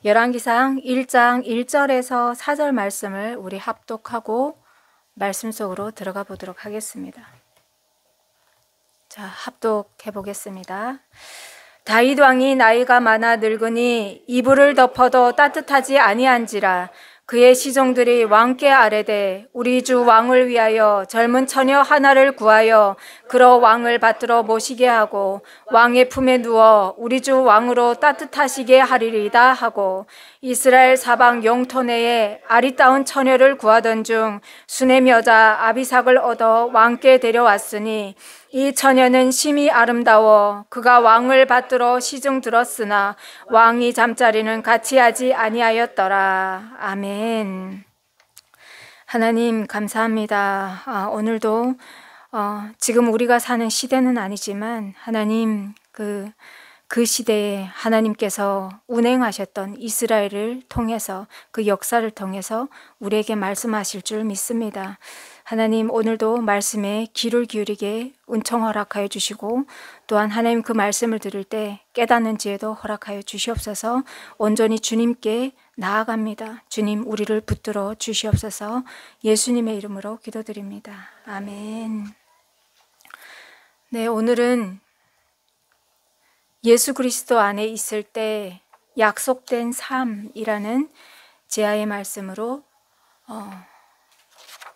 열왕기상 1장 1절에서 4절 말씀을 우리 합독하고 말씀 속으로 들어가 보도록 하겠습니다. 자, 합독해 보겠습니다. 다윗 왕이 나이가 많아 늙으니 이불을 덮어도 따뜻하지 아니한지라. 그의 시종들이 왕께 아뢰되 우리 주 왕을 위하여 젊은 처녀 하나를 구하여 그러 왕을 받들어 모시게 하고 왕의 품에 누워 우리 주 왕으로 따뜻하시게 하리이다 하고, 이스라엘 사방 영토 내에 아리따운 처녀를 구하던 중 수넴 여자 아비삭을 얻어 왕께 데려왔으니 이 처녀는 심히 아름다워 그가 왕을 받들어 시중 들었으나 왕이 잠자리는 같이 하지 아니하였더라. 아멘. 하나님 감사합니다. 오늘도 지금 우리가 사는 시대는 아니지만 하나님 그 시대에 하나님께서 운행하셨던 이스라엘을 통해서 그 역사를 통해서 우리에게 말씀하실 줄 믿습니다. 하나님 오늘도 말씀에 귀를 기울이게 은총 허락하여 주시고, 또한 하나님 그 말씀을 들을 때 깨닫는 지혜도 허락하여 주시옵소서. 온전히 주님께 나아갑니다. 주님 우리를 붙들어 주시옵소서. 예수님의 이름으로 기도드립니다. 아멘. 네, 오늘은 예수 그리스도 안에 있을 때 약속된 삶이라는 제아의 말씀으로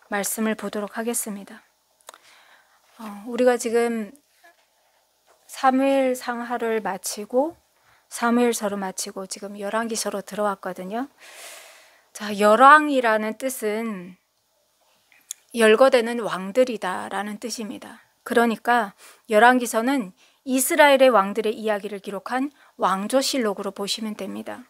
말씀을 보도록 하겠습니다. 우리가 지금 사무엘 상하를 마치고 사무엘서를 마치고 지금 열왕기서로 들어왔거든요. 자, 열왕이라는 뜻은 열거되는 왕들이다라는 뜻입니다. 그러니까 열왕기서는 이스라엘의 왕들의 이야기를 기록한 왕조실록으로 보시면 됩니다.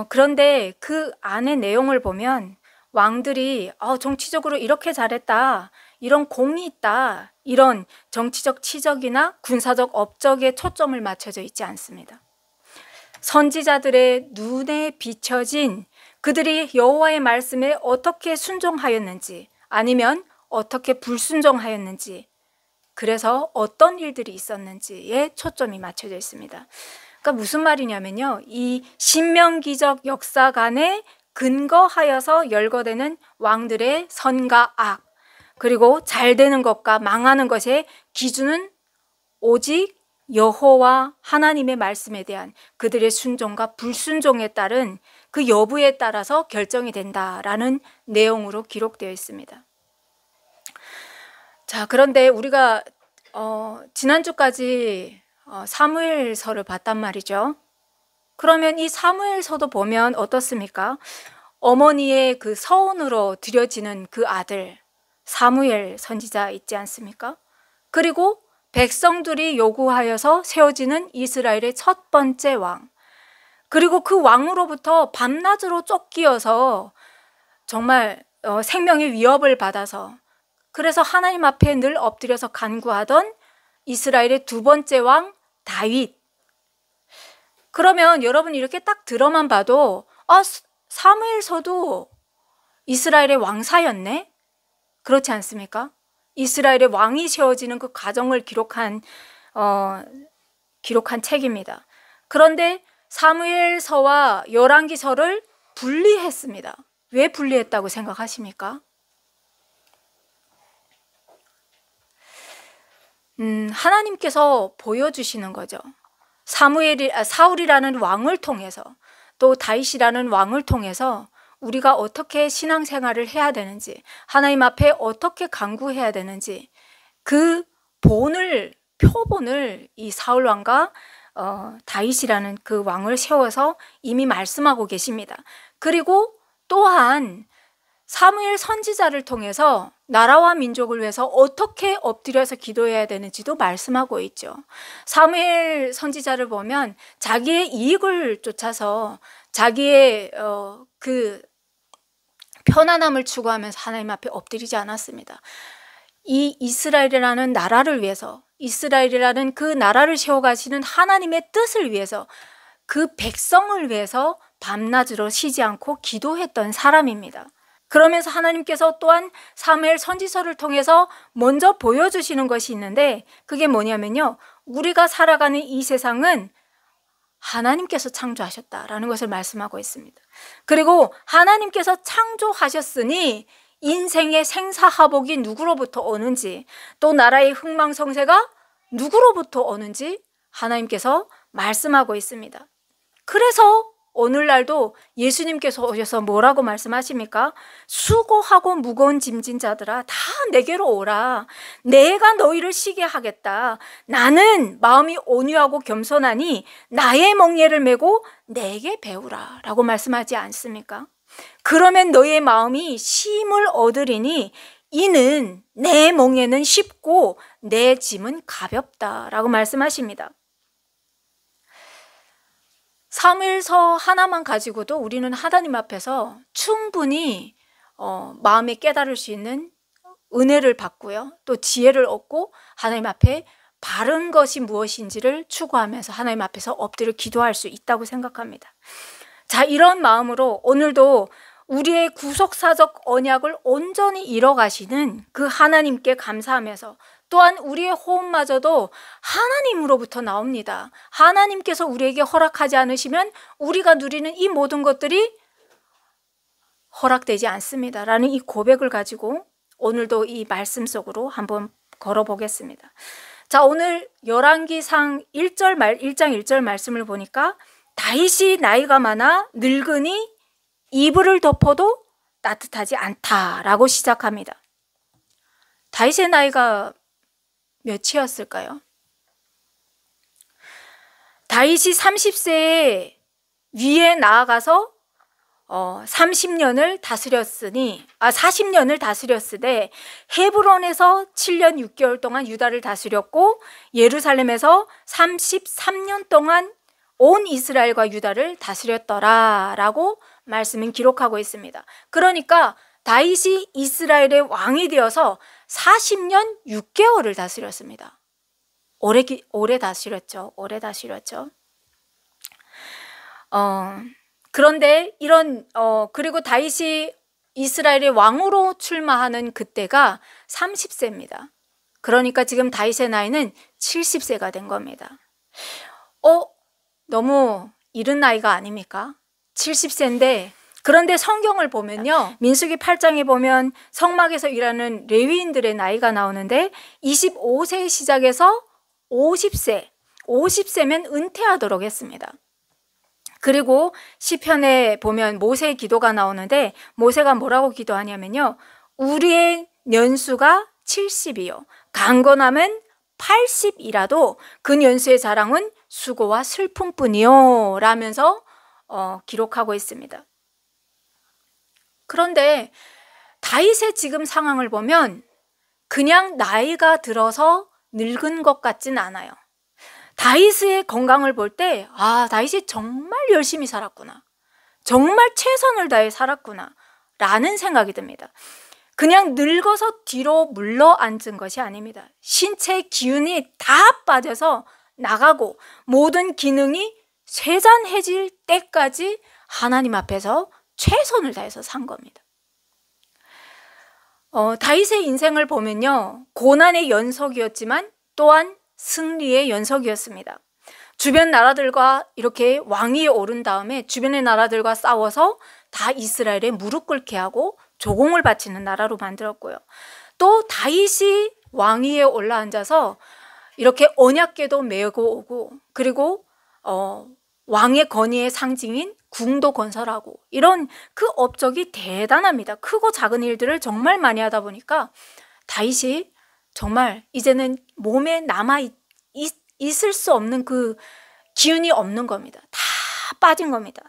그런데 그 안의 내용을 보면 왕들이 정치적으로 이렇게 잘했다, 이런 공이 있다, 이런 정치적 치적이나 군사적 업적에 초점을 맞춰져 있지 않습니다. 선지자들의 눈에 비춰진 그들이 여호와의 말씀에 어떻게 순종하였는지, 아니면 어떻게 불순종하였는지, 그래서 어떤 일들이 있었는지에 초점이 맞춰져 있습니다. 그러니까 무슨 말이냐면요, 이 신명기적 역사관에 근거하여서 열거되는 왕들의 선과 악, 그리고 잘 되는 것과 망하는 것의 기준은 오직 여호와 하나님의 말씀에 대한 그들의 순종과 불순종에 따른 그 여부에 따라서 결정이 된다라는 내용으로 기록되어 있습니다. 자, 그런데 우리가 지난주까지 사무엘서를 봤단 말이죠. 그러면 이 사무엘서도 보면 어떻습니까? 어머니의 그 서원으로 드려지는 그 아들 사무엘 선지자 있지 않습니까? 그리고 백성들이 요구하여서 세워지는 이스라엘의 첫 번째 왕, 그리고 그 왕으로부터 밤낮으로 쫓기어서 정말 생명의 위협을 받아서, 그래서 하나님 앞에 늘 엎드려서 간구하던 이스라엘의 두 번째 왕 다윗. 그러면 여러분 이렇게 딱 들어만 봐도 사무엘서도 이스라엘의 왕사였네? 그렇지 않습니까? 이스라엘의 왕이 세워지는 그 과정을 기록한 책입니다. 그런데 사무엘서와 열왕기서를 분리했습니다. 왜 분리했다고 생각하십니까? 하나님께서 보여주시는 거죠. 사울이라는 왕을 통해서, 또 다윗이라는 왕을 통해서 우리가 어떻게 신앙생활을 해야 되는지, 하나님 앞에 어떻게 간구해야 되는지, 그 표본을 이 사울 왕과 다윗이라는 그 왕을 세워서 이미 말씀하고 계십니다. 그리고 또한 사무엘 선지자를 통해서 나라와 민족을 위해서 어떻게 엎드려서 기도해야 되는지도 말씀하고 있죠. 사무엘 선지자를 보면 자기의 이익을 쫓아서 자기의 그 편안함을 추구하면서 하나님 앞에 엎드리지 않았습니다. 이 이스라엘이라는 나라를 위해서, 이스라엘이라는 그 나라를 세워가시는 하나님의 뜻을 위해서, 그 백성을 위해서 밤낮으로 쉬지 않고 기도했던 사람입니다. 그러면서 하나님께서 또한 사무엘 선지서를 통해서 먼저 보여주시는 것이 있는데, 그게 뭐냐면요, 우리가 살아가는 이 세상은 하나님께서 창조하셨다라는 것을 말씀하고 있습니다. 그리고 하나님께서 창조하셨으니 인생의 생사화복이 누구로부터 오는지, 또 나라의 흥망성쇠가 누구로부터 오는지 하나님께서 말씀하고 있습니다. 그래서 오늘날도 예수님께서 오셔서 뭐라고 말씀하십니까? 수고하고 무거운 짐진 자들아 다 내게로 오라. 내가 너희를 쉬게 하겠다. 나는 마음이 온유하고 겸손하니 나의 멍에를 메고 내게 배우라 라고 말씀하지 않습니까? 그러면 너의 마음이 쉼을 얻으리니 이는 내 멍에는 쉽고 내 짐은 가볍다 라고 말씀하십니다. 사무엘서 하나만 가지고도 우리는 하나님 앞에서 충분히 마음에 깨달을 수 있는 은혜를 받고요. 또 지혜를 얻고 하나님 앞에 바른 것이 무엇인지를 추구하면서 하나님 앞에서 엎드려 기도할 수 있다고 생각합니다. 자, 이런 마음으로 오늘도 우리의 구속사적 언약을 온전히 이뤄가시는 그 하나님께 감사하면서, 또한 우리의 호흡마저도 하나님으로부터 나옵니다. 하나님께서 우리에게 허락하지 않으시면 우리가 누리는 이 모든 것들이 허락되지 않습니다 라는 이 고백을 가지고 오늘도 이 말씀 속으로 한번 걸어보겠습니다. 자, 오늘 열왕기상 1장 1절 말씀을 보니까 다윗이 나이가 많아 늙으니 이불을 덮어도 따뜻하지 않다라고 시작합니다. 다윗의 나이가 몇이었을까요? 다윗이 30세에 위에 나아가서 40년을 다스렸으되 헤브론에서 7년 6개월 동안 유다를 다스렸고 예루살렘에서 33년 동안 온 이스라엘과 유다를 다스렸더라라고 말씀은 기록하고 있습니다. 그러니까 다윗이 이스라엘의 왕이 되어서 40년 6개월을 다스렸습니다. 오래 다스렸죠. 그런데 그리고 다윗이 이스라엘의 왕으로 출마하는 그때가 30세입니다. 그러니까 지금 다윗의 나이는 70세가 된 겁니다. 너무 이른 나이가 아닙니까? 70세인데, 그런데 성경을 보면요, 민수기 8장에 보면 성막에서 일하는 레위인들의 나이가 나오는데 25세에 시작해서 50세면 은퇴하도록 했습니다. 그리고 시편에 보면 모세의 기도가 나오는데 모세가 뭐라고 기도하냐면요, 우리의 년수가 70이요 강건하면 80이라도 그 연수의 자랑은 수고와 슬픔뿐이요 라면서 기록하고 있습니다. 그런데 다윗의 지금 상황을 보면 그냥 나이가 들어서 늙은 것 같진 않아요. 다윗의 건강을 볼 때 다윗이 정말 열심히 살았구나, 정말 최선을 다해 살았구나 라는 생각이 듭니다. 그냥 늙어서 뒤로 물러앉은 것이 아닙니다. 신체의 기운이 다 빠져서 나가고 모든 기능이 쇠잔해질 때까지 하나님 앞에서 최선을 다해서 산 겁니다. 다윗의 인생을 보면요, 고난의 연속이었지만 또한 승리의 연속이었습니다. 주변 나라들과 이렇게 왕위에 오른 다음에 주변의 나라들과 싸워서 다 이스라엘에 무릎 꿇게 하고 조공을 바치는 나라로 만들었고요. 또 다윗이 왕위에 올라앉아서 이렇게 언약궤도 메고 오고, 그리고 왕의 권위의 상징인 궁도 건설하고, 이런 그 업적이 대단합니다. 크고 작은 일들을 정말 많이 하다 보니까 다윗이 정말 이제는 몸에 남아 있을 수 없는 그 기운이 없는 겁니다. 다 빠진 겁니다.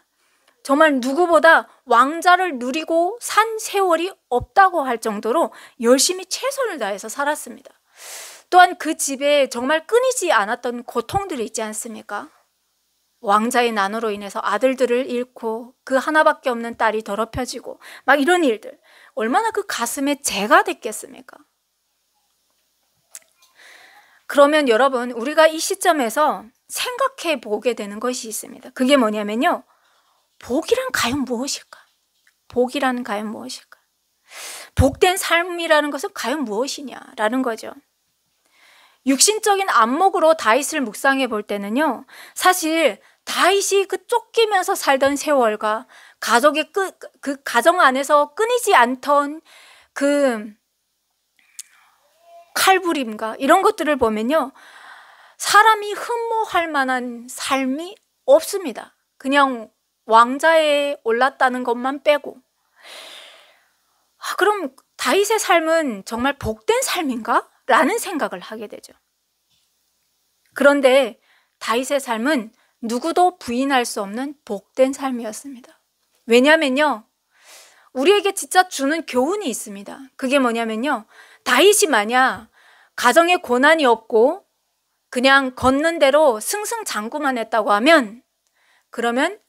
정말 누구보다 왕자를 누리고 산 세월이 없다고 할 정도로 열심히 최선을 다해서 살았습니다. 또한 그 집에 정말 끊이지 않았던 고통들이 있지 않습니까? 왕자의 난으로 인해서 아들들을 잃고 그 하나밖에 없는 딸이 더럽혀지고 막 이런 일들, 얼마나 그 가슴에 재가 됐겠습니까? 그러면 여러분, 우리가 이 시점에서 생각해 보게 되는 것이 있습니다. 그게 뭐냐면요, 복이란 과연 무엇일까? 복이란 과연 무엇일까? 복된 삶이라는 것은 과연 무엇이냐라는 거죠. 육신적인 안목으로 다윗을 묵상해 볼 때는요, 사실 다윗이 그 쫓기면서 살던 세월과 가족의 그 가정 안에서 끊이지 않던 그 칼부림과 이런 것들을 보면요, 사람이 흠모할 만한 삶이 없습니다. 그냥 왕자에 올랐다는 것만 빼고. 그럼 다윗의 삶은 정말 복된 삶인가? 라는 생각을 하게 되죠. 그런데 다윗의 삶은 누구도 부인할 수 없는 복된 삶이었습니다. 왜냐면요, 우리에게 진짜 주는 교훈이 있습니다. 그게 뭐냐면요, 다윗이 만약 가정에 고난이 없고 그냥 걷는 대로 승승장구만 했다고 하면, 그러면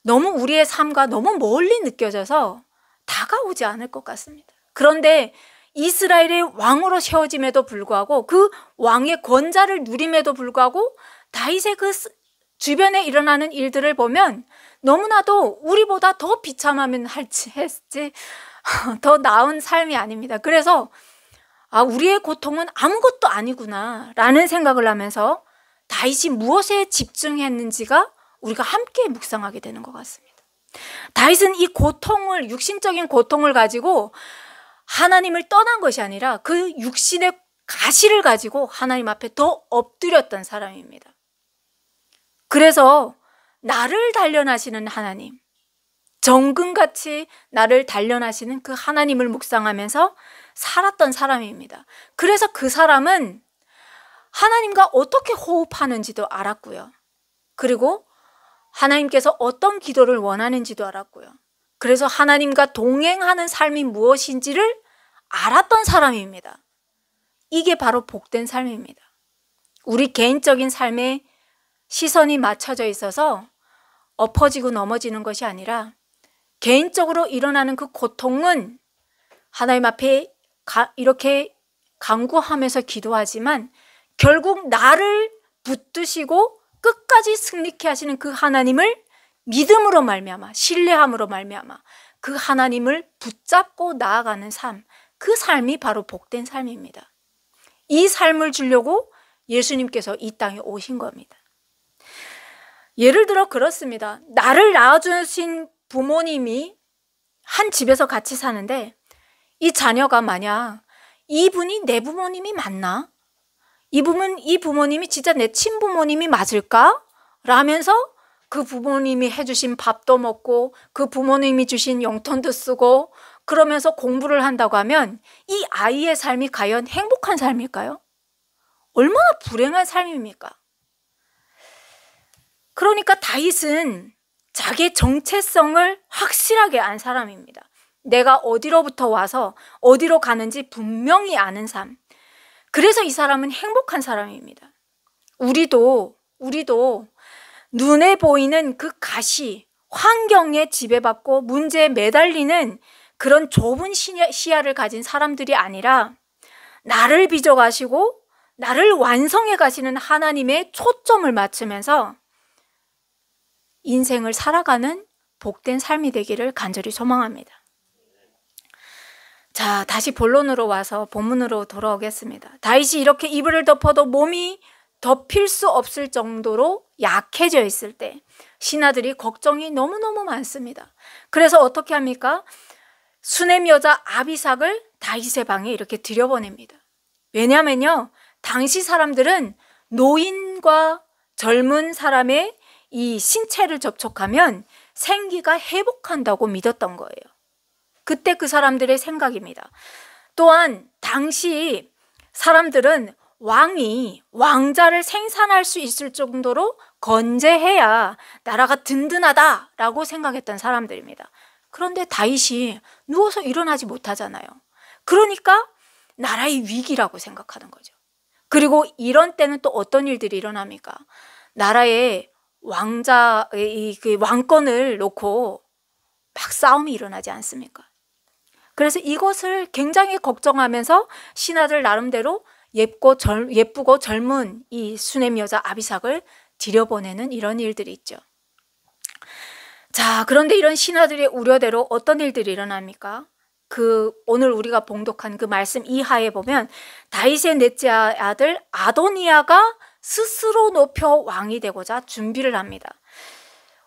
너무 우리의 삶과 너무 멀리 느껴져서 다가오지 않을 것 같습니다. 그런데 이스라엘의 왕으로 세워짐에도 불구하고, 그 왕의 권좌를 누림에도 불구하고 다윗의 그 주변에 일어나는 일들을 보면 너무나도 우리보다 더 비참하면 했지 더 나은 삶이 아닙니다. 그래서 우리의 고통은 아무것도 아니구나 라는 생각을 하면서 다윗이 무엇에 집중했는지가 우리가 함께 묵상하게 되는 것 같습니다. 다윗은 이 고통을, 육신적인 고통을 가지고 하나님을 떠난 것이 아니라 그 육신의 가시를 가지고 하나님 앞에 더 엎드렸던 사람입니다. 그래서 나를 단련하시는 하나님, 정금같이 나를 단련하시는 그 하나님을 묵상하면서 살았던 사람입니다. 그래서 그 사람은 하나님과 어떻게 호흡하는지도 알았고요. 그리고 하나님께서 어떤 기도를 원하는지도 알았고요. 그래서 하나님과 동행하는 삶이 무엇인지를 알았던 사람입니다. 이게 바로 복된 삶입니다. 우리 개인적인 삶에 시선이 맞춰져 있어서 엎어지고 넘어지는 것이 아니라, 개인적으로 일어나는 그 고통은 하나님 앞에 이렇게 간구하면서 기도하지만 결국 나를 붙드시고 끝까지 승리케 하시는 그 하나님을 믿음으로 말미암아, 신뢰함으로 말미암아 그 하나님을 붙잡고 나아가는 삶, 그 삶이 바로 복된 삶입니다. 이 삶을 주려고 예수님께서 이 땅에 오신 겁니다. 예를 들어 그렇습니다. 나를 낳아주신 부모님이 한 집에서 같이 사는데, 이 자녀가 만약 이분이 내 부모님이 맞나? 이 부모님이 진짜 내 친부모님이 맞을까? 라면서 그 부모님이 해주신 밥도 먹고 그 부모님이 주신 용돈도 쓰고 그러면서 공부를 한다고 하면 이 아이의 삶이 과연 행복한 삶일까요? 얼마나 불행한 삶입니까? 그러니까 다윗은 자기의 정체성을 확실하게 안 사람입니다. 내가 어디로부터 와서 어디로 가는지 분명히 아는 삶. 그래서 이 사람은 행복한 사람입니다. 우리도 눈에 보이는 그 가시, 환경에 지배받고 문제에 매달리는 그런 좁은 시야를 가진 사람들이 아니라, 나를 빚어가시고 나를 완성해 가시는 하나님의 초점을 맞추면서 인생을 살아가는 복된 삶이 되기를 간절히 소망합니다. 자, 다시 본론으로 와서 본문으로 돌아오겠습니다. 다윗이 이렇게 이불을 덮어도 몸이 덮일 수 없을 정도로 약해져 있을 때 신하들이 걱정이 너무너무 많습니다. 그래서 어떻게 합니까? 수넴 여자 아비삭을 다윗의 방에 이렇게 들여보냅니다. 왜냐하면요, 당시 사람들은 노인과 젊은 사람의 이 신체를 접촉하면 생기가 회복한다고 믿었던 거예요. 그때 그 사람들의 생각입니다. 또한 당시 사람들은 왕자를 생산할 수 있을 정도로 건재해야 나라가 든든하다라고 생각했던 사람들입니다. 그런데 다윗이 누워서 일어나지 못하잖아요. 그러니까 나라의 위기라고 생각하는 거죠. 그리고 이런 때는 또 어떤 일들이 일어납니까? 나라의 왕자의 그 왕권을 놓고 막 싸움이 일어나지 않습니까? 그래서 이것을 굉장히 걱정하면서 신하들 나름대로 예쁘고 젊은 이 수넴 여자 아비삭을 들여보내는 이런 일들이 있죠. 자, 그런데 이런 신하들의 우려대로 어떤 일들이 일어납니까? 오늘 우리가 봉독한 그 말씀 이하에 보면 다윗의 넷째 아들 아도니아가 스스로 높여 왕이 되고자 준비를 합니다.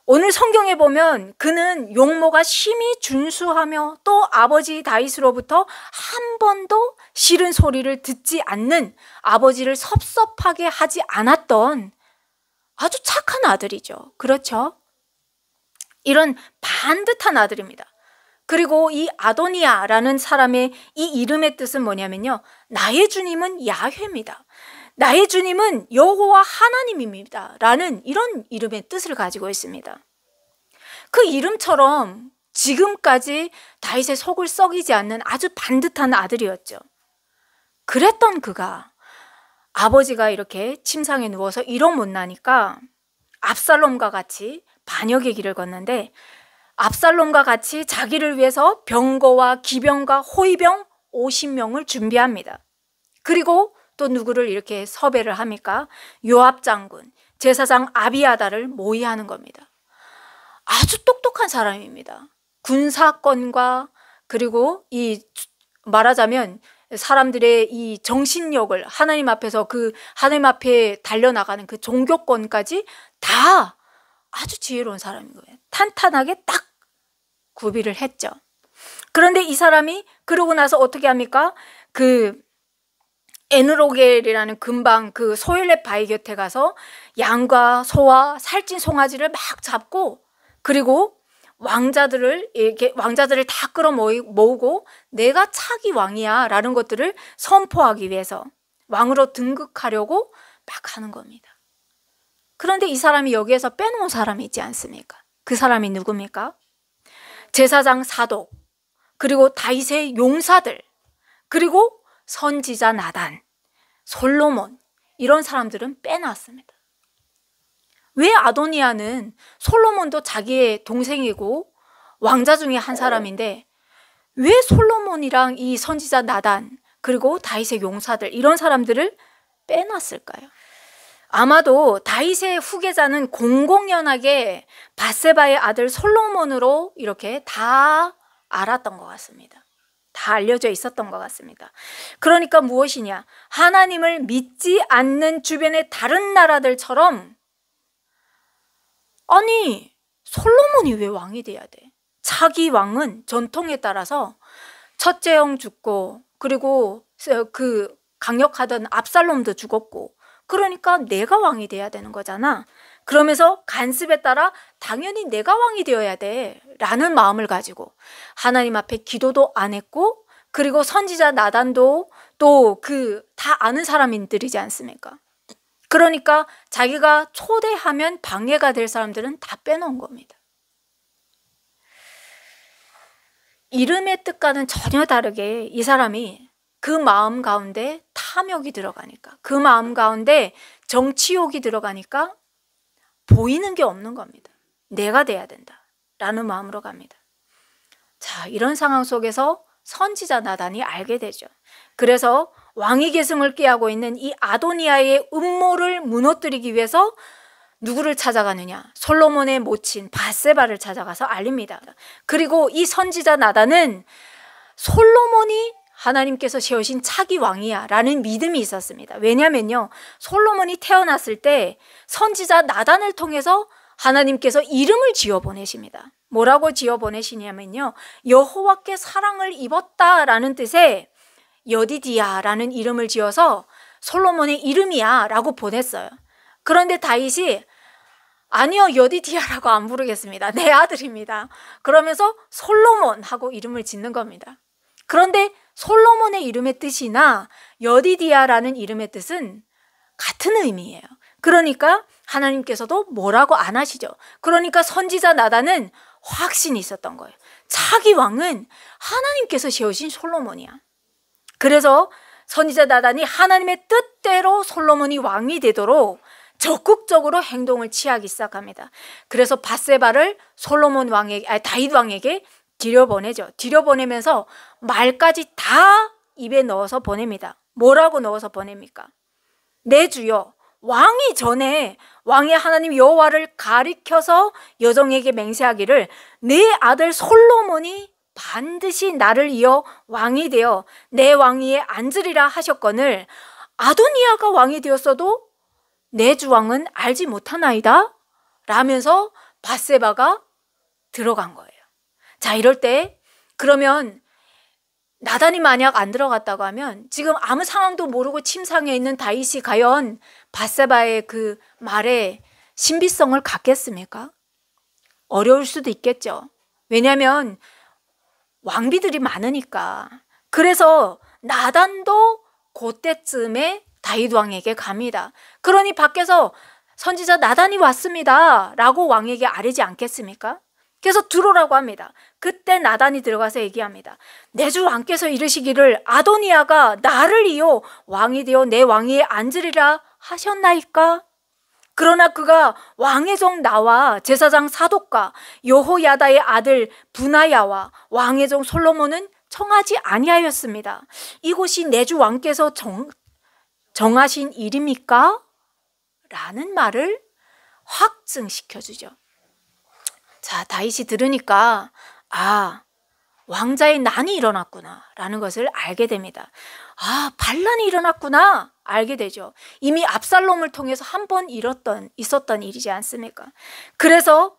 오늘 성경에 보면 그는 용모가 심히 준수하며 또 아버지 다윗으로부터 한 번도 싫은 소리를 듣지 않는, 아버지를 섭섭하게 하지 않았던 아주 착한 아들이죠. 그렇죠? 이런 반듯한 아들입니다. 그리고 이 아도니아라는 사람의 이 이름의 뜻은 뭐냐면요, 나의 주님은 야훼입니다. 나의 주님은 여호와 하나님입니다 라는 이런 이름의 뜻을 가지고 있습니다. 그 이름처럼 지금까지 다윗의 속을 썩이지 않는 아주 반듯한 아들이었죠. 그랬던 그가 아버지가 이렇게 침상에 누워서 일억 못 나니까 압살롬과 같이 반역의 길을 걷는데, 압살롬과 같이 자기를 위해서 병거와 기병과 호위병 50명을 준비합니다. 그리고 또 누구를 이렇게 섭외를 합니까? 요압 장군, 제사장 아비아다를 모의하는 겁니다. 아주 똑똑한 사람입니다. 군사권과 그리고 이 말하자면 사람들의 이 정신력을 하나님 앞에서 그 하나님 앞에 달려나가는 그 종교권까지 다 아주 지혜로운 사람인 거예요. 탄탄하게 딱 구비를 했죠. 그런데 이 사람이 그러고 나서 어떻게 합니까? 그 에누로겔이라는 근방 그 소엘렛 바위 곁에 가서 양과 소와 살찐 송아지를 막 잡고, 그리고 왕자들을 다 끌어 모으고 내가 차기 왕이야 라는 것들을 선포하기 위해서 왕으로 등극하려고 막 하는 겁니다. 그런데 이 사람이 여기에서 빼놓은 사람이 있지 않습니까? 그 사람이 누굽니까? 제사장 사독, 그리고 다윗의 용사들, 그리고 선지자 나단, 솔로몬, 이런 사람들은 빼놨습니다. 왜 아도니아는, 솔로몬도 자기의 동생이고 왕자 중에 한 사람인데 왜 솔로몬이랑 이 선지자 나단 그리고 다윗의 용사들, 이런 사람들을 빼놨을까요? 아마도 다윗의 후계자는 공공연하게 밧세바의 아들 솔로몬으로 이렇게 다 알았던 것 같습니다. 다 알려져 있었던 것 같습니다. 그러니까 무엇이냐? 하나님을 믿지 않는 주변의 다른 나라들처럼, 아니 솔로몬이 왜 왕이 돼야 돼? 차기 왕은 전통에 따라서 첫째 형 죽고, 그리고 그 강력하던 압살롬도 죽었고, 그러니까 내가 왕이 돼야 되는 거잖아. 그러면서 간습에 따라 당연히 내가 왕이 되어야 돼 라는 마음을 가지고 하나님 앞에 기도도 안 했고, 그리고 선지자 나단도 또 다 아는 사람들이지 않습니까? 그러니까 자기가 초대하면 방해가 될 사람들은 다 빼놓은 겁니다. 이름의 뜻과는 전혀 다르게 이 사람이 그 마음 가운데 탐욕이 들어가니까, 그 마음 가운데 정치욕이 들어가니까 보이는 게 없는 겁니다. 내가 돼야 된다 라는 마음으로 갑니다. 자, 이런 상황 속에서 선지자 나단이 알게 되죠. 그래서 왕위 계승을 꾀하고 있는 이 아도니아의 음모를 무너뜨리기 위해서 누구를 찾아가느냐? 솔로몬의 모친 밧세바를 찾아가서 알립니다. 그리고 이 선지자 나단은 솔로몬이 하나님께서 세우신 차기 왕이야 라는 믿음이 있었습니다. 왜냐면요, 솔로몬이 태어났을 때 선지자 나단을 통해서 하나님께서 이름을 지어 보내십니다. 뭐라고 지어 보내시냐면요, 여호와께 사랑을 입었다라는 뜻의 여디디야라는 이름을 지어서 솔로몬의 이름이야 라고 보냈어요. 그런데 다윗이 아니요, 여디디야라고 안 부르겠습니다. 내 아들입니다. 그러면서 솔로몬 하고 이름을 짓는 겁니다. 그런데 솔로몬의 이름의 뜻이나 여디디야라는 이름의 뜻은 같은 의미예요. 그러니까 하나님께서도 뭐라고 안 하시죠. 그러니까 선지자 나단은 확신이 있었던 거예요. 차기 왕은 하나님께서 세우신 솔로몬이야. 그래서 선지자 나단이 하나님의 뜻대로 솔로몬이 왕이 되도록 적극적으로 행동을 취하기 시작합니다. 그래서 밧세바를 다윗 왕에게 들여보내죠. 들여보내면서 말까지 다 입에 넣어서 보냅니다. 뭐라고 넣어서 보냅니까? 내 주여, 왕이 전에 왕의 하나님 여호와를 가리켜서 여종에게 맹세하기를 내 아들 솔로몬이 반드시 나를 이어 왕이 되어 내 왕위에 앉으리라 하셨거늘 아도니아가 왕이 되었어도 내 주 왕은 알지 못하나이다 라면서 밧세바가 들어간 거예요. 자, 이럴 때 그러면 나단이 만약 안 들어갔다고 하면 지금 아무 상황도 모르고 침상에 있는 다윗이 과연 밧세바의 그 말에 신비성을 갖겠습니까? 어려울 수도 있겠죠. 왜냐하면 왕비들이 많으니까. 그래서 나단도 그때쯤에 다윗 왕에게 갑니다. 그러니 밖에서 선지자 나단이 왔습니다 라고 왕에게 아뢰지 않겠습니까? 그래서 들어오라고 합니다. 그때 나단이 들어가서 얘기합니다. 내 주 왕께서 이르시기를 아도니아가 나를 이어 왕이 되어 내 왕위에 앉으리라 하셨나이까? 그러나 그가 왕의 종 나와 제사장 사독과 여호야다의 아들 분하야와 왕의 종 솔로몬은 청하지 아니하였습니다. 이곳이 내 주 왕께서 정하신 일입니까? 라는 말을 확증시켜 주죠. 자, 다윗이 들으니까 왕자의 난이 일어났구나 라는 것을 알게 됩니다. 반란이 일어났구나 알게 되죠. 이미 압살롬을 통해서 한 번 있었던 일이지 않습니까? 그래서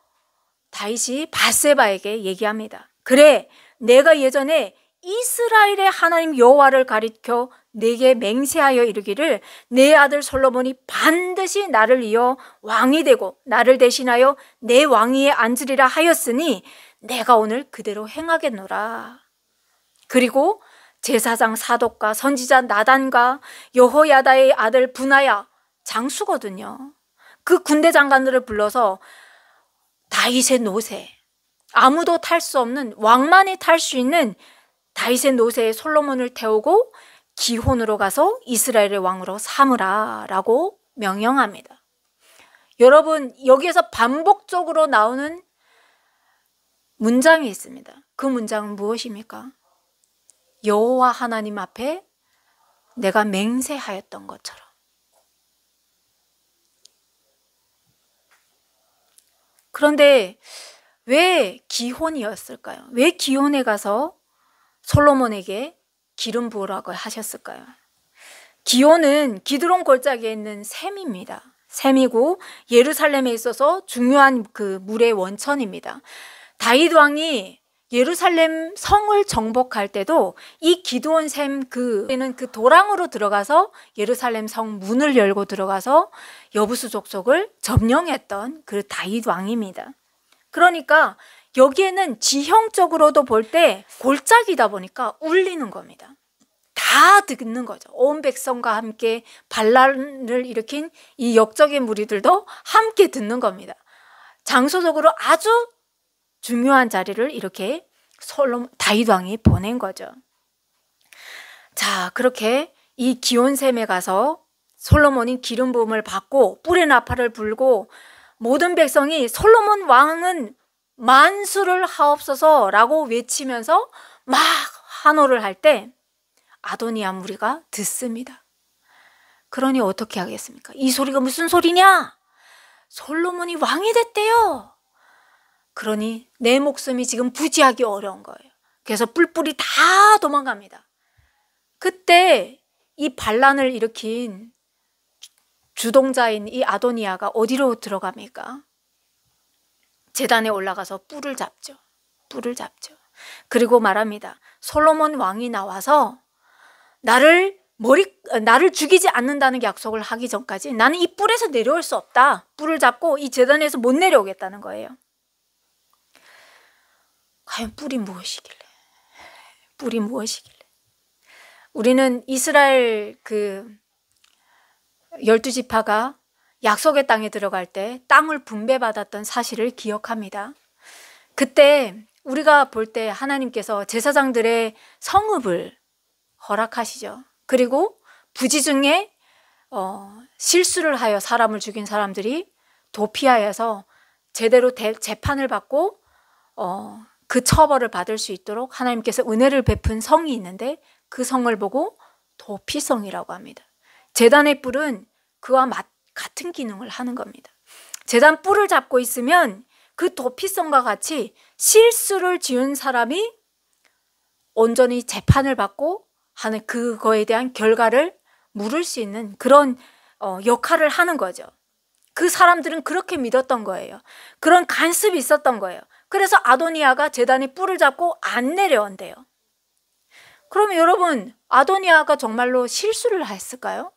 다윗이 밧세바에게 얘기합니다. 그래, 내가 예전에 이스라엘의 하나님 여호와를 가리켜 내게 맹세하여 이르기를 내 아들 솔로몬이 반드시 나를 이어 왕이 되고 나를 대신하여 내 왕위에 앉으리라 하였으니 내가 오늘 그대로 행하겠노라. 그리고 제사장 사독과 선지자 나단과 여호야다의 아들 분하야, 장수거든요. 그 군대 장관들을 불러서 다윗의 노새, 아무도 탈 수 없는, 왕만이 탈 수 있는 다윗의 노새에 솔로몬을 태우고 기혼으로 가서 이스라엘의 왕으로 삼으라 라고 명령합니다. 여러분, 여기에서 반복적으로 나오는 문장이 있습니다. 그 문장은 무엇입니까? 여호와 하나님 앞에 내가 맹세하였던 것처럼. 그런데 왜 기혼이었을까요? 왜 기혼에 가서 솔로몬에게 기름 부으라고 하셨을까요? 기혼은 기드론 골짜기에 있는 샘입니다. 샘이고 예루살렘에 있어서 중요한 그 물의 원천입니다. 다윗 왕이 예루살렘 성을 정복할 때도 이 기드온 샘 그는 그 도랑으로 들어가서 예루살렘 성 문을 열고 들어가서 여부수 족속을 점령했던 그 다윗 왕입니다. 그러니까 여기에는 지형적으로도 볼 때 골짜기다 보니까 울리는 겁니다. 다 듣는 거죠. 온 백성과 함께 반란을 일으킨 이 역적의 무리들도 함께 듣는 겁니다. 장소적으로 아주 중요한 자리를 이렇게 다윗 왕이 보낸 거죠. 자, 그렇게 이 기온샘에 가서 솔로몬이 기름 부음을 받고 뿔의 나팔을 불고 모든 백성이 솔로몬 왕은 만수를 하옵소서라고 외치면서 막 환호를 할 때 아도니아 무리가 듣습니다. 그러니 어떻게 하겠습니까? 이 소리가 무슨 소리냐? 솔로몬이 왕이 됐대요. 그러니 내 목숨이 지금 부지하기 어려운 거예요. 그래서 뿔뿔이 다 도망갑니다. 그때 이 반란을 일으킨 주동자인 이 아도니아가 어디로 들어갑니까? 제단에 올라가서 뿔을 잡죠. 뿔을 잡죠. 그리고 말합니다. 솔로몬 왕이 나와서 나를 죽이지 않는다는 약속을 하기 전까지 나는 이 뿔에서 내려올 수 없다. 뿔을 잡고 이 제단에서 못 내려오겠다는 거예요. 과연 뿔이 무엇이길래? 뿔이 무엇이길래? 우리는 이스라엘 그 12지파가 약속의 땅에 들어갈 때 땅을 분배받았던 사실을 기억합니다. 그때 우리가 볼 때 하나님께서 제사장들의 성읍을 허락하시죠. 그리고 부지 중에 실수를 하여 사람을 죽인 사람들이 도피하여서 제대로 재판을 받고 그 처벌을 받을 수 있도록 하나님께서 은혜를 베푼 성이 있는데 그 성을 보고 도피성이라고 합니다. 제단의 뿔은 그와 같은 기능을 하는 겁니다. 제단 뿔을 잡고 있으면 그 도피성과 같이 실수를 지은 사람이 온전히 재판을 받고 하는 그거에 대한 결과를 물을 수 있는 그런 역할을 하는 거죠. 그 사람들은 그렇게 믿었던 거예요. 그런 간섭이 있었던 거예요. 그래서 아도니아가 제단의 뿔을 잡고 안 내려온대요. 그러면 여러분, 아도니아가 정말로 실수를 했을까요?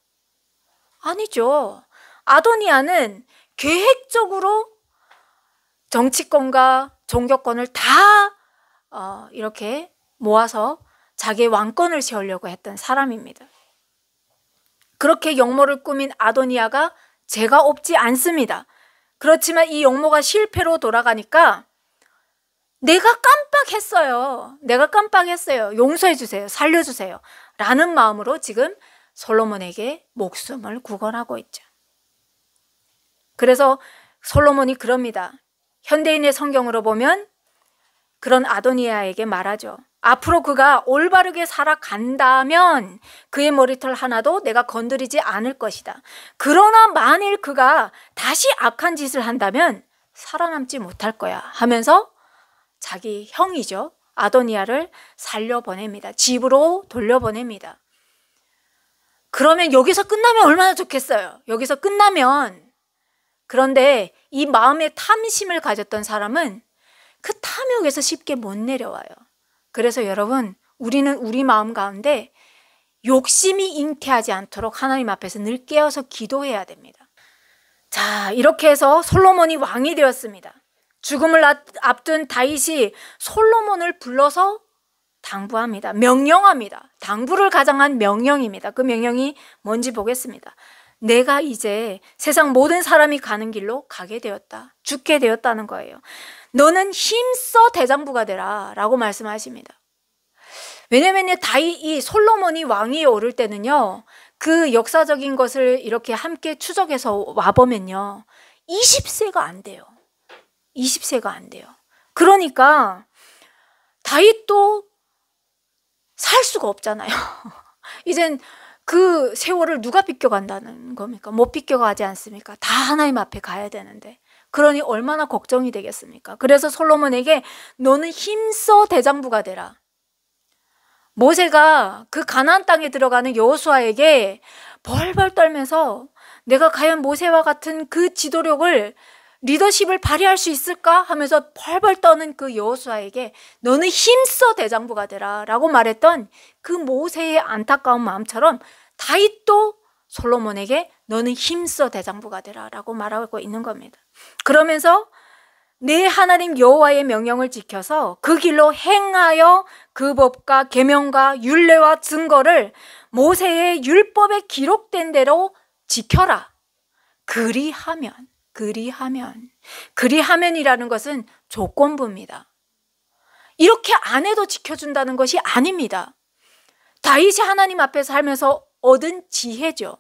아니죠. 아도니아는 계획적으로 정치권과 종교권을 다 이렇게 모아서 자기의 왕권을 세우려고 했던 사람입니다. 그렇게 역모를 꾸민 아도니아가 죄가 없지 않습니다. 그렇지만 이 역모가 실패로 돌아가니까 내가 깜빡했어요. 내가 깜빡했어요. 용서해 주세요. 살려주세요. 라는 마음으로 지금 솔로몬에게 목숨을 구걸하고 있죠. 그래서 솔로몬이 그럽니다. 현대인의 성경으로 보면 그런 아도니아에게 말하죠. 앞으로 그가 올바르게 살아간다면 그의 머리털 하나도 내가 건드리지 않을 것이다. 그러나 만일 그가 다시 악한 짓을 한다면 살아남지 못할 거야 하면서 자기 형이죠. 아도니아를 살려보냅니다. 집으로 돌려보냅니다. 그러면 여기서 끝나면 얼마나 좋겠어요. 여기서 끝나면. 그런데 이 마음의 탐심을 가졌던 사람은 그 탐욕에서 쉽게 못 내려와요. 그래서 여러분, 우리는 우리 마음 가운데 욕심이 잉태하지 않도록 하나님 앞에서 늘 깨어서 기도해야 됩니다. 자, 이렇게 해서 솔로몬이 왕이 되었습니다. 죽음을 앞둔 다윗이 솔로몬을 불러서 당부합니다. 명령합니다. 당부를 가장한 명령입니다. 그 명령이 뭔지 보겠습니다. 내가 이제 세상 모든 사람이 가는 길로 가게 되었다. 죽게 되었다는 거예요. 너는 힘써 대장부가 되라 라고 말씀하십니다. 왜냐면 이 솔로몬이 왕위에 오를 때는요, 그 역사적인 것을 이렇게 함께 추적해서 와보면요, 20세가 안 돼요. 20세가 안 돼요. 그러니까 다윗도 살 수가 없잖아요. 이젠 그 세월을 누가 비껴간다는 겁니까? 못 비껴가지 않습니까? 다 하나님 앞에 가야 되는데. 그러니 얼마나 걱정이 되겠습니까? 그래서 솔로몬에게 너는 힘써 대장부가 되라. 모세가 그 가나안 땅에 들어가는 여호수아에게 벌벌 떨면서 내가 과연 모세와 같은 그 지도력을 리더십을 발휘할 수 있을까 하면서 벌벌 떠는 그 여호수아에게 너는 힘써 대장부가 되라 라고 말했던 그 모세의 안타까운 마음처럼 다윗도 솔로몬에게 너는 힘써 대장부가 되라 라고 말하고 있는 겁니다. 그러면서 내 하나님 여호와의 명령을 지켜서 그 길로 행하여 그 법과 계명과 율례와 증거를 모세의 율법에 기록된 대로 지켜라. 그리하면이라는 것은 조건부입니다. 이렇게 안 해도 지켜준다는 것이 아닙니다. 다윗이 하나님 앞에 살면서 얻은 지혜죠.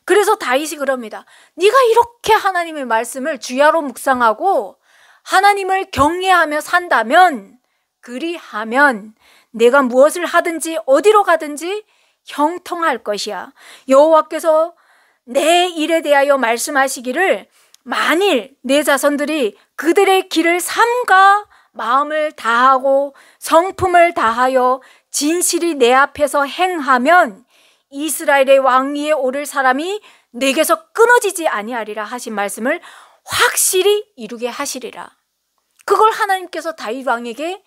그래서 다윗이 그럽니다. 네가 이렇게 하나님의 말씀을 주야로 묵상하고 하나님을 경외하며 산다면, 그리하면 내가 무엇을 하든지 어디로 가든지 형통할 것이야. 여호와께서 내 일에 대하여 말씀하시기를 만일 내 자손들이 그들의 길을 삼가 마음을 다하고 성품을 다하여 진실이 내 앞에서 행하면 이스라엘의 왕위에 오를 사람이 내게서 끊어지지 아니하리라 하신 말씀을 확실히 이루게 하시리라. 그걸 하나님께서 다윗 왕에게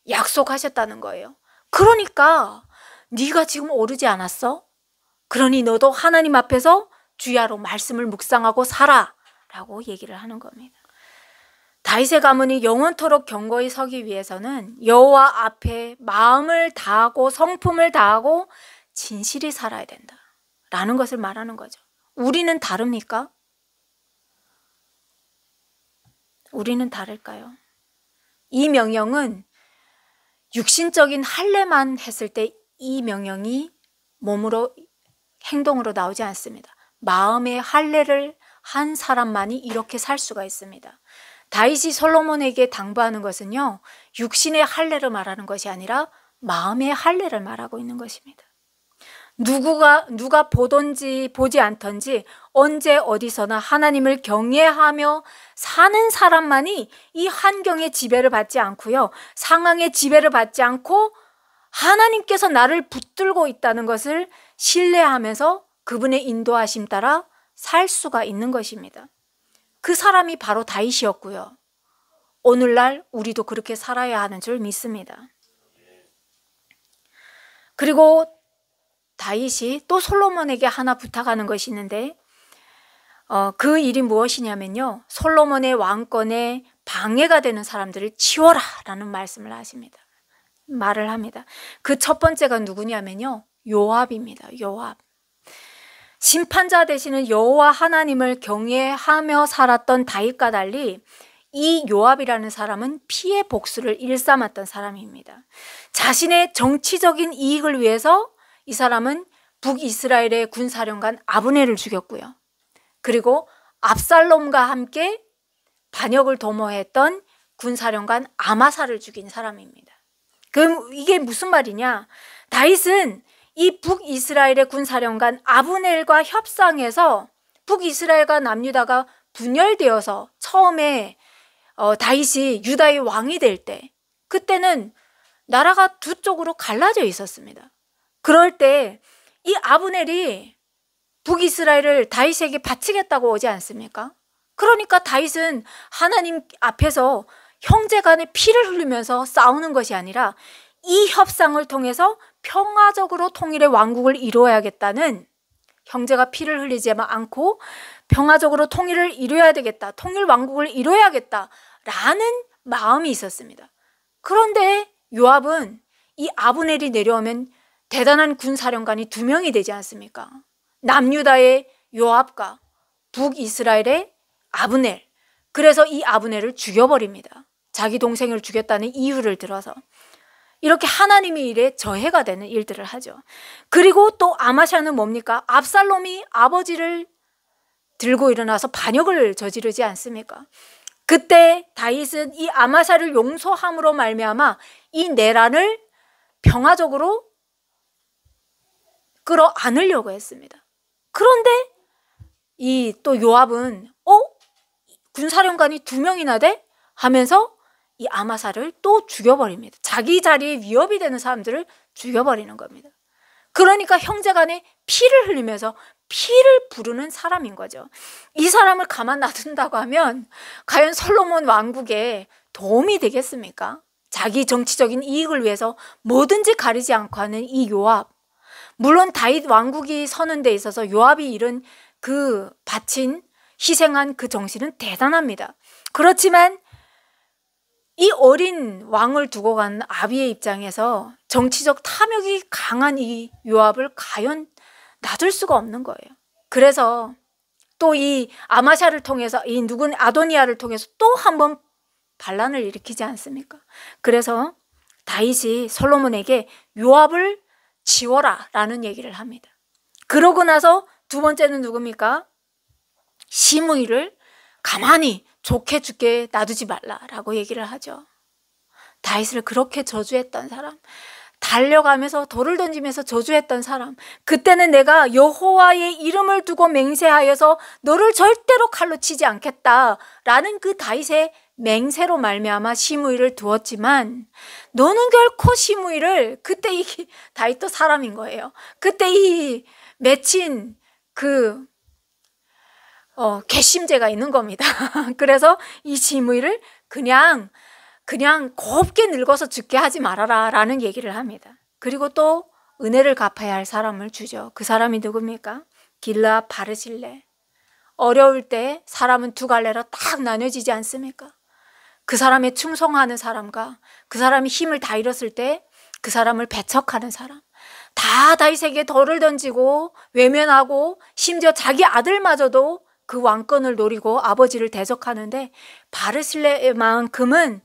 약속하셨다는 거예요. 그러니까 네가 지금 오르지 않았어? 그러니 너도 하나님 앞에서 주야로 말씀을 묵상하고 살아 라고 얘기를 하는 겁니다. 다윗의 가문이 영원토록 견고히 서기 위해서는 여호와 앞에 마음을 다하고 성품을 다하고 진실이 살아야 된다 라는 것을 말하는 거죠. 우리는 다릅니까? 우리는 다를까요? 이 명령은 육신적인 할례만 했을 때 이 명령이 몸으로 행동으로 나오지 않습니다. 마음의 할례를 한 사람만이 이렇게 살 수가 있습니다. 다윗이 솔로몬에게 당부하는 것은요, 육신의 할례를 말하는 것이 아니라 마음의 할례를 말하고 있는 것입니다. 누가 보든지 보지 않던지 언제 어디서나 하나님을 경외하며 사는 사람만이 이 환경의 지배를 받지 않고요, 상황의 지배를 받지 않고 하나님께서 나를 붙들고 있다는 것을 신뢰하면서 그분의 인도하심 따라 살 수가 있는 것입니다. 그 사람이 바로 다윗이었고요. 오늘날 우리도 그렇게 살아야 하는 줄 믿습니다. 그리고 다윗이 또 솔로몬에게 하나 부탁하는 것이 있는데 그 일이 무엇이냐면요, 솔로몬의 왕권에 방해가 되는 사람들을 치워라 라는 말씀을 말을 합니다. 그 첫 번째가 누구냐면요, 요압입니다. 요압. 심판자 되시는 여호와 하나님을 경외하며 살았던 다윗과 달리 이 요압이라는 사람은 피해 복수를 일삼았던 사람입니다. 자신의 정치적인 이익을 위해서 이 사람은 북이스라엘의 군사령관 아브넬을 죽였고요. 그리고 압살롬과 함께 반역을 도모했던 군사령관 아마사를 죽인 사람입니다. 그럼 이게 무슨 말이냐? 다윗은 이 북이스라엘의 군사령관 아브넬과 협상해서 북이스라엘과 남유다가 분열되어서 처음에 다윗이 유다의 왕이 될 때, 그때는 나라가 두 쪽으로 갈라져 있었습니다. 그럴 때 이 아브넬이 북이스라엘을 다윗에게 바치겠다고 오지 않습니까? 그러니까 다윗은 하나님 앞에서 형제 간에 피를 흘리면서 싸우는 것이 아니라 이 협상을 통해서 평화적으로 통일의 왕국을 이루어야겠다는, 형제가 피를 흘리지 않고 평화적으로 통일을 이루어야 되겠다, 통일 왕국을 이루어야겠다라는 마음이 있었습니다. 그런데 요압은 이 아브넬이 내려오면 대단한 군사령관이 2명이 되지 않습니까? 남유다의 요압과 북이스라엘의 아브넬. 그래서 이 아브넬을 죽여버립니다. 자기 동생을 죽였다는 이유를 들어서. 이렇게 하나님의 일에 저해가 되는 일들을 하죠. 그리고 또 아마샤는 뭡니까? 압살롬이 아버지를 들고 일어나서 반역을 저지르지 않습니까? 그때 다윗은 이 아마샤를 용서함으로 말미암아 이 내란을 평화적으로 끌어안으려고 했습니다. 그런데 이 또 요압은 군사령관이 2명이나 돼? 하면서 이 아마사를 또 죽여버립니다. 자기 자리에 위협이 되는 사람들을 죽여버리는 겁니다. 그러니까 형제간에 피를 흘리면서 피를 부르는 사람인 거죠. 이 사람을 가만 놔둔다고 하면 과연 솔로몬 왕국에 도움이 되겠습니까? 자기 정치적인 이익을 위해서 뭐든지 가리지 않고 하는 이 요압. 물론 다윗 왕국이 서는 데 있어서 요압이 이룬 그 바친 희생한 그 정신은 대단합니다. 그렇지만 이 어린 왕을 두고 간 아비의 입장에서 정치적 탐욕이 강한 이 요압을 과연 놔둘 수가 없는 거예요. 그래서 또 이 아마샤를 통해서 이 아도니아를 통해서 또 한 번 반란을 일으키지 않습니까? 그래서 다윗이 솔로몬에게 요압을 지워라 라는 얘기를 합니다. 그러고 나서 두 번째는 누굽니까? 시므이를 가만히 좋게 죽게 놔두지 말라라고 얘기를 하죠. 다윗을 그렇게 저주했던 사람, 달려가면서 돌을 던지면서 저주했던 사람, 그때는 내가 여호와의 이름을 두고 맹세하여서 너를 절대로 칼로 치지 않겠다라는 그 다윗의 맹세로 말미암아 시므이를 두었지만, 너는 결코 시므이를, 그때 이 다윗도 사람인 거예요. 그때 이 맺힌 그 괘씸죄가 있는 겁니다. 그래서 이 시므이를 그냥 곱게 늙어서 죽게 하지 말아라 라는 얘기를 합니다. 그리고 또 은혜를 갚아야 할 사람을 주죠. 그 사람이 누굽니까? 길르앗 바르실레. 어려울 때 사람은 두 갈래로 딱 나눠지지 않습니까? 그 사람에 충성하는 사람과 그 사람이 힘을 다 잃었을 때 그 사람을 배척하는 사람. 다 다윗에게 돌을 던지고 외면하고 심지어 자기 아들마저도 그 왕권을 노리고 아버지를 대적하는데, 바르실레만큼은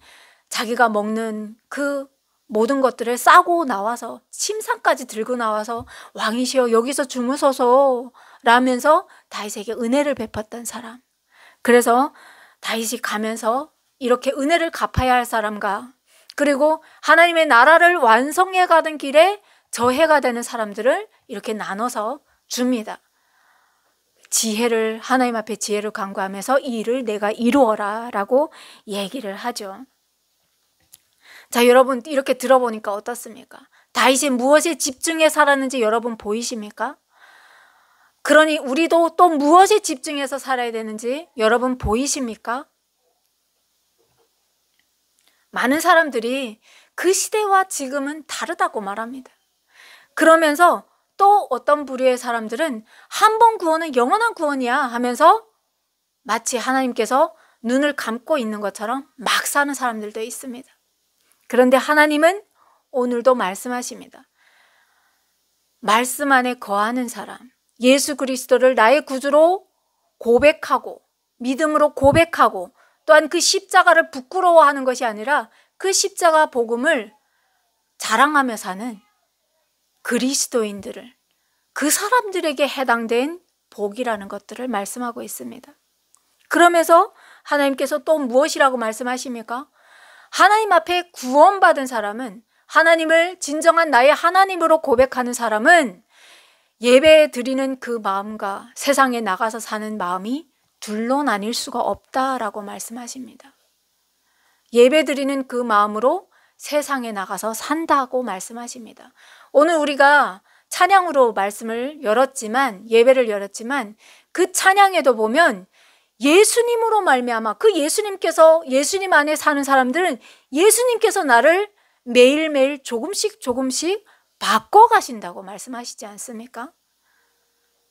자기가 먹는 그 모든 것들을 싸고 나와서 침상까지 들고 나와서 왕이시여 여기서 주무소서 라면서 다윗에게 은혜를 베풀었던 사람. 그래서 다윗이 가면서 이렇게 은혜를 갚아야 할 사람과, 그리고 하나님의 나라를 완성해 가던 길에 저해가 되는 사람들을 이렇게 나눠서 줍니다. 하나님 앞에 지혜를 간구하면서 이 일을 내가 이루어라 라고 얘기를 하죠. 자, 여러분 이렇게 들어보니까 어떻습니까? 다윗이 무엇에 집중해 살았는지 여러분 보이십니까? 그러니 우리도 또 무엇에 집중해서 살아야 되는지 여러분 보이십니까? 많은 사람들이 그 시대와 지금은 다르다고 말합니다. 그러면서 또 어떤 부류의 사람들은 한 번 구원은 영원한 구원이야 하면서 마치 하나님께서 눈을 감고 있는 것처럼 막 사는 사람들도 있습니다. 그런데 하나님은 오늘도 말씀하십니다. 말씀 안에 거하는 사람, 예수 그리스도를 나의 구주로 고백하고 믿음으로 고백하고 또한 그 십자가를 부끄러워하는 것이 아니라 그 십자가 복음을 자랑하며 사는 그리스도인들을, 그 사람들에게 해당된 복이라는 것들을 말씀하고 있습니다. 그러면서 하나님께서 또 무엇이라고 말씀하십니까? 하나님 앞에 구원받은 사람은, 하나님을 진정한 나의 하나님으로 고백하는 사람은 예배 드리는 그 마음과 세상에 나가서 사는 마음이 둘로 나뉠 수가 없다라고 말씀하십니다. 예배 드리는 그 마음으로 세상에 나가서 산다고 말씀하십니다. 오늘 우리가 찬양으로 말씀을 열었지만, 예배를 열었지만 그 찬양에도 보면 예수님으로 말미암아, 그 예수님께서, 예수님 안에 사는 사람들은 예수님께서 나를 매일매일 조금씩 바꿔가신다고 말씀하시지 않습니까?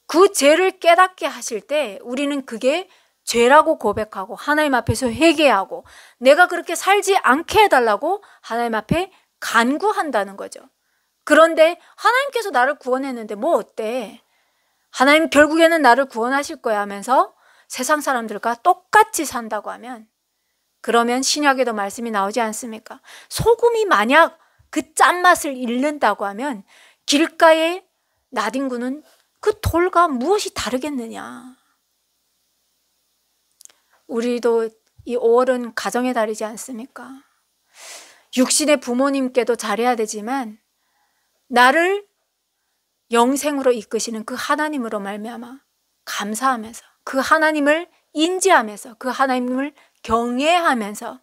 그 죄를 깨닫게 하실 때 우리는 그게 죄라고 고백하고 하나님 앞에서 회개하고 내가 그렇게 살지 않게 해달라고 하나님 앞에 간구한다는 거죠. 그런데 하나님께서 나를 구원했는데 뭐 어때? 하나님 결국에는 나를 구원하실 거야 하면서 세상 사람들과 똑같이 산다고 하면, 그러면 신약에도 말씀이 나오지 않습니까? 소금이 만약 그 짠맛을 잃는다고 하면 길가에 나뒹구는 그 돌과 무엇이 다르겠느냐. 우리도 이 5월은 가정의 달이지 않습니까? 육신의 부모님께도 잘해야 되지만 나를 영생으로 이끄시는 그 하나님으로 말미암아 감사하면서, 그 하나님을 인지하면서, 그 하나님을 경외하면서,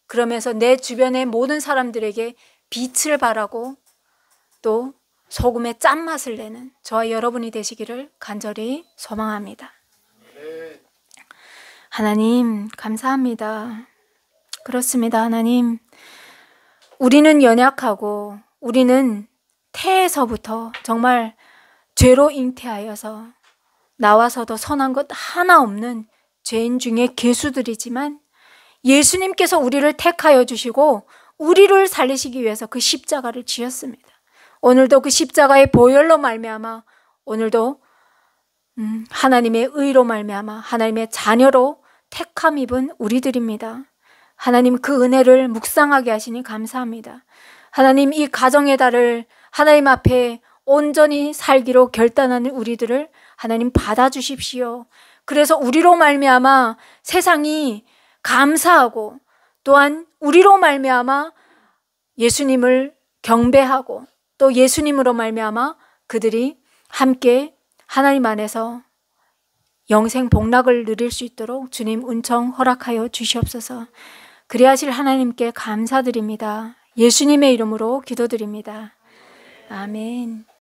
그러면서 내 주변의 모든 사람들에게 빛을 발하고 또 소금의 짠맛을 내는 저와 여러분이 되시기를 간절히 소망합니다. 하나님 감사합니다. 그렇습니다. 하나님, 우리는 연약하고 우리는 태에서부터 정말 죄로 잉태하여서 나와서도 선한 것 하나 없는 죄인 중에 괴수들이지만 예수님께서 우리를 택하여 주시고 우리를 살리시기 위해서 그 십자가를 지었습니다. 오늘도 그 십자가의 보혈로 말미암아 오늘도 하나님의 의로 말미암아 하나님의 자녀로 택함 입은 우리들입니다. 하나님, 그 은혜를 묵상하게 하시니 감사합니다. 하나님, 이 가정의 달을 하나님 앞에 온전히 살기로 결단하는 우리들을 하나님 받아주십시오. 그래서 우리로 말미암아 세상이 감사하고 또한 우리로 말미암아 예수님을 경배하고 또 예수님으로 말미암아 그들이 함께 하나님 안에서 영생 복락을 누릴 수 있도록 주님 은총 허락하여 주시옵소서. 그리하실 하나님께 감사드립니다. 예수님의 이름으로 기도드립니다. 아멘.